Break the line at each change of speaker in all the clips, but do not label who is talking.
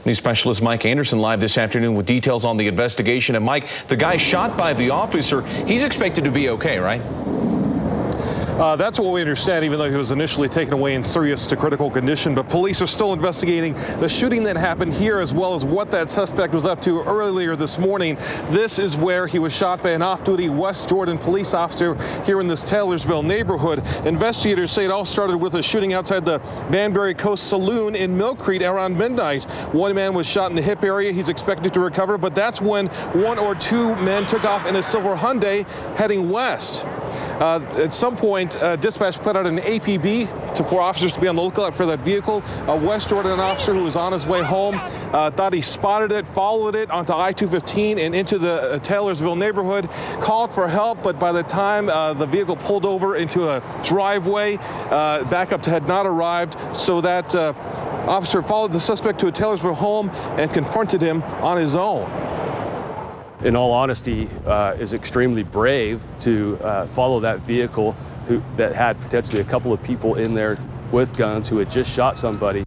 News specialist Mike Anderson live this afternoon with details on the investigation. And Mike, the guy shot by the officer, he's expected to be okay, right?
That's what we understand, even though he was initially taken away in serious to critical condition. But police are still investigating the shooting that happened here, as well as what that suspect was up to earlier this morning. This is where he was shot by an off-duty West Jordan police officer here in this Taylorsville neighborhood. Investigators say it all started with a shooting outside the Banbury Coast Saloon in Mill Creek around midnight. One man was shot in the hip area. He's expected to recover, but that's when one or two men took off in a silver Hyundai heading west. At some point, dispatch put out an APB for officers to be on the lookout for that vehicle. A West Jordan officer who was on his way home thought he spotted it, followed it onto I-215 and into the Taylorsville neighborhood, called for help, but by the time the vehicle pulled over into a driveway, backup had not arrived, so that officer followed the suspect to a Taylorsville home and confronted him on his own.
In all honesty, is extremely brave to follow that vehicle that had potentially a couple of people in there with guns who had just shot somebody.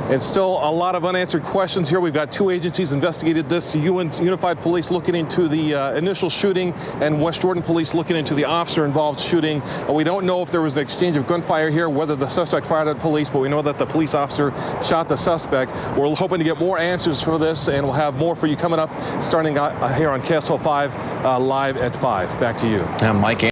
And still a lot of unanswered questions here. We've got two agencies investigated this. Unified Police looking into the initial shooting, and West Jordan Police looking into the officer-involved shooting. We don't know if there was an exchange of gunfire here, whether the suspect fired at police, but we know that the police officer shot the suspect. We're hoping to get more answers for this, and we'll have more for you coming up starting here on KSL 5 live at 5. Back to you.
Mike.